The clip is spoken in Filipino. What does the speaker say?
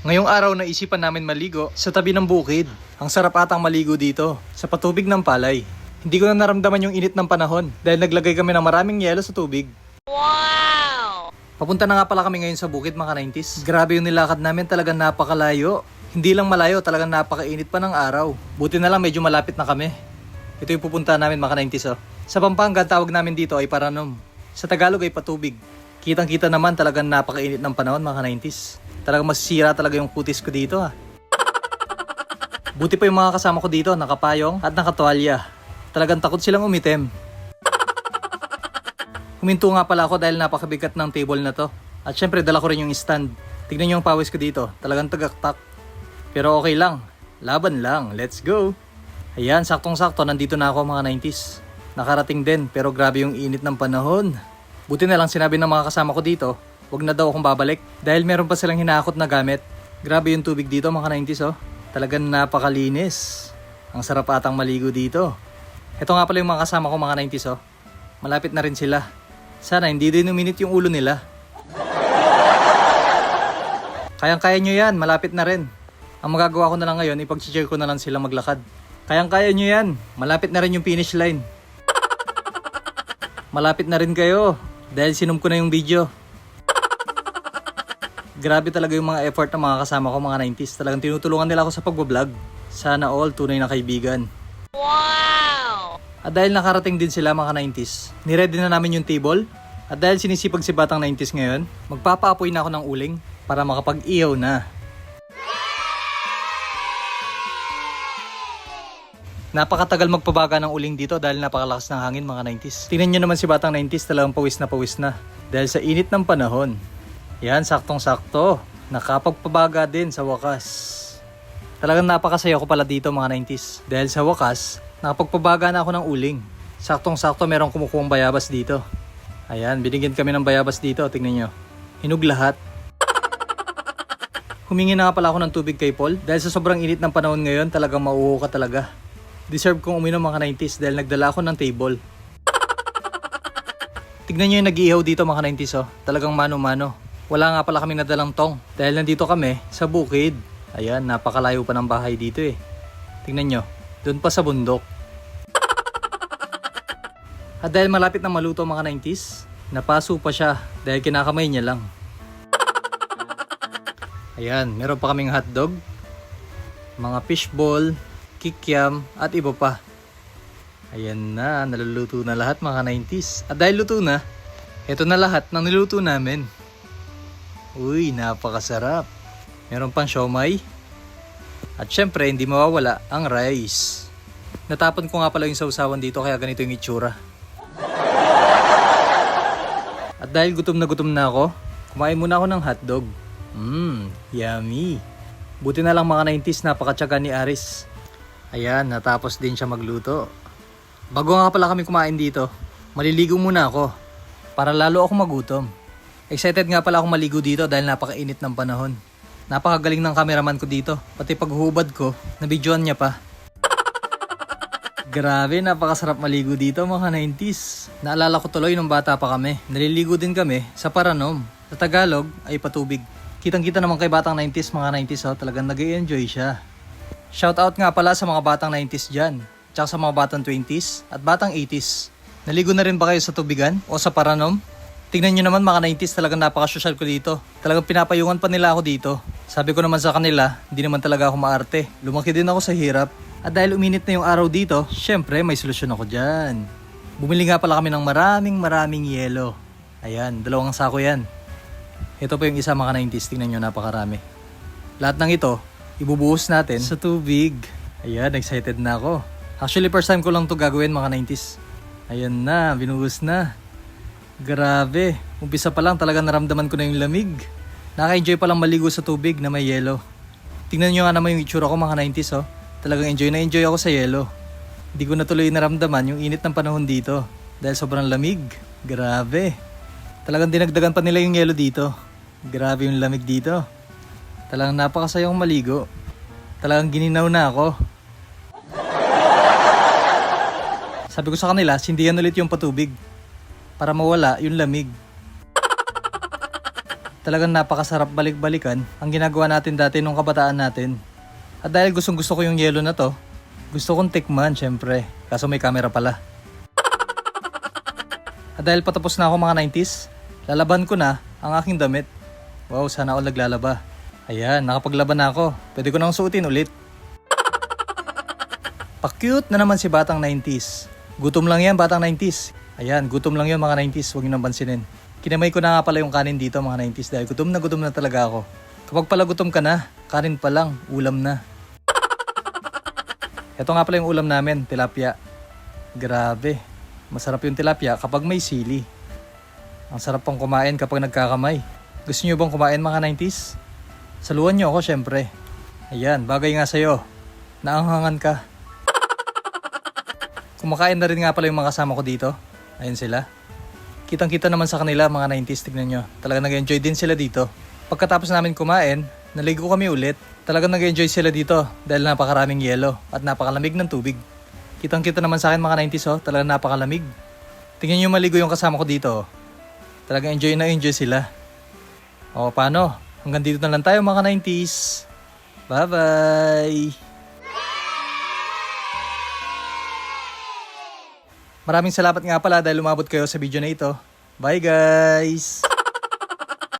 Ngayong araw naisipan namin maligo sa tabi ng bukid. Ang sarap atang maligo dito sa patubig ng palay. Hindi ko na naramdaman yung init ng panahon dahil naglagay kami ng maraming yelo sa tubig. Wow! Papunta na nga pala kami ngayon sa bukid mga 90s. Grabe yung nilakad namin, talagang napakalayo. Hindi lang malayo, talagang napakainit pa ng araw. Buti na lang medyo malapit na kami. Ito yung pupunta namin mga 90s. Sa Pampanga, tawag namin dito ay Paranom. Sa Tagalog ay patubig. Kitang-kita naman talagang napakainit ng panahon mga 90s. Talagang masisira talaga yung kutis ko dito Buti pa yung mga kasama ko dito, nakapayong at nakatuwalya. Talagang takot silang umitim. Huminto nga pala ako dahil napakabigat ng table na to. At syempre dala ko rin yung stand. Tignan nyo yung pawis ko dito, talagang tagaktak. Pero okay lang, laban lang, let's go. Ayan, saktong-sakto, nandito na ako mga 90s. Nakarating din, pero grabe yung init ng panahon. Buti na lang sinabi ng mga kasama ko dito, wag na daw akong babalik dahil meron pa silang hinakot na gamit. Grabe yung tubig dito mga 90s Talagang napakalinis. Ang sarap atang maligo dito. Ito nga pala yung mga kasama ko mga 90s Malapit na rin sila. Sana hindi din uminit yung ulo nila. Kayang-kaya nyo yan, malapit na rin. Ang magagawa ko na lang ngayon, ipag-cheer ko na lang sila maglakad. Kayang-kaya nyo yan, malapit na rin yung finish line. Malapit na rin kayo dahil sinom ko na yung video. Grabe talaga yung mga effort ng mga kasama ko mga 90s. Talagang tinutulungan nila ako sa pagbablog. Sana all tunay na kaibigan. Wow! At dahil nakarating din sila mga 90s, niready na namin yung table. At dahil sinisipag si Batang 90s ngayon, magpapaapoy na ako ng uling para makapag-ihaw na. Napakatagal magpabaga ng uling dito dahil napakalakas ng hangin mga 90s. Tingnan nyo naman si Batang 90s, talagang pawis na dahil sa init ng panahon. Yan, saktong-sakto. Nakapagpabaga din sa wakas. Talagang napakasaya ko pala dito mga 90s. Dahil sa wakas, nakapagpabaga na ako ng uling. Saktong-sakto merong kumukuhang bayabas dito. Ayan, binigyan kami ng bayabas dito. Tingnan nyo. Hinug lahat. Humingi na nga pala ako ng tubig kay Paul. Dahil sa sobrang init ng panahon ngayon, talagang mauho ka talaga. Deserve kong uminom mga 90s dahil nagdala ako ng table. Tignan nyo yung nag-iihaw dito mga 90s Talagang mano-mano. Wala nga pala kaming nadalang tong dahil nandito kami sa bukid. Ayan, napakalayo pa ng bahay dito Tingnan nyo, doon pa sa bundok. At dahil malapit na maluto mga 90s, napaso pa siya dahil kinakamay niya lang. Ayan, meron pa kaming hotdog, mga fishball, kikiam at iba pa. Ayan na, naluluto na lahat mga 90s. At dahil luto na, ito na lahat ng niluto namin. Uy, napakasarap. Meron pang siomay. At syempre, hindi mawawala ang rice. Natapon ko nga pala yung sausawan dito kaya ganito yung itsura. At dahil gutom na ako, kumain muna ako ng hotdog. Yummy. Buti na lang mga 90s, napakatyaga ni Aris. Ayan, natapos din siya magluto. Bago nga pala kami kumain dito, maliligo muna ako para lalo ako magutom. Excited nga pala akong maligo dito dahil napakainit ng panahon. Napakagaling ng cameraman ko dito. Pati paghubad ko, nabidyoan niya pa. Grabe, napakasarap maligo dito mga 90s. Naalala ko tuloy nung bata pa kami. Naliligo din kami sa Paranom. Sa Tagalog ay patubig. Kitang-kita naman kay Batang 90s mga 90s talagang nag-i-enjoy siya. Shoutout nga pala sa mga Batang 90s dyan. Tsaka sa mga Batang 20s at Batang 80s. Naligo na rin ba kayo sa tubigan o sa Paranom? Tingnan nyo naman mga 90s, talagang napaka-social ko dito. Talagang pinapayungan pa nila ako dito. Sabi ko naman sa kanila, hindi naman talaga ako maarte. Lumaki din ako sa hirap. At dahil uminit na yung araw dito, syempre may solusyon ako dyan. Bumili nga pala kami ng maraming yelo. Ayan, 2 sako yan. Ito pa yung isa mga 90s, tingnan nyo, napakarami. Lahat ng ito, ibubuhos natin sa tubig. Ayan, excited na ako. Actually, first time ko lang to gagawin mga 90s. Ayan na, binuhos na. Grabe, umpisa pa lang talaga naramdaman ko na yung lamig. Naka-enjoy pa lang maligo sa tubig na may yelo. Tingnan nyo nga naman yung itsura ko mga 90s Talagang enjoy na enjoy ako sa yelo. Hindi ko na tuloy naramdaman yung init ng panahon dito dahil sobrang lamig. Grabe. Talagang dinagdagan pa nila yung yelo dito. Grabe yung lamig dito. Talagang napakasayang maligo. Talagang gininaw na ako. Sabi ko sa kanila, sindihan ulit yung patubig para mawala yung lamig. Talagang napakasarap balik-balikan ang ginagawa natin dati nung kabataan natin. At dahil gustong gusto ko yung yelo na to, gusto kong tikman syempre, kaso may camera pala. At dahil patapos na ako mga 90s, lalaban ko na ang aking damit. Wow, sana ako naglalaba. Ayan, nakapaglaban na ako. Pwede ko nang suotin ulit. Pa-cute na naman si batang 90s. Gutom lang yan, batang 90s. Ayan, gutom lang yun mga 90s, huwag nyo nang pansinin. Kinamay ko na nga pala yung kanin dito mga 90s dahil gutom na talaga ako. Kapag pala gutom ka na, kanin pa lang, ulam na. Ito nga pala yung ulam namin, tilapia. Grabe, masarap yung tilapia kapag may sili. Ang sarap pang kumain kapag nagkakamay. Gusto nyo bang kumain mga 90s? Saluhan nyo ako syempre. Ayan, bagay nga sa'yo. Naanghangan ka. Kumakain na rin nga pala yung mga kasama ko dito. Ayun sila. Kitang-kita naman sa kanila mga 90s, tignan nyo. Talagang nag-enjoy din sila dito. Pagkatapos namin kumain, naligo kami ulit. Talagang nag-enjoy sila dito dahil napakaraming yelo at napakalamig ng tubig. Kitang-kita naman sa akin mga 90s talagang napakalamig. Tingnan nyo maligo yung kasama ko dito. Talagang enjoy na enjoy sila. O paano? Hanggang dito na lang tayo mga 90s. Bye-bye! Maraming salamat nga pala dahil umabot kayo sa video na ito. Bye guys!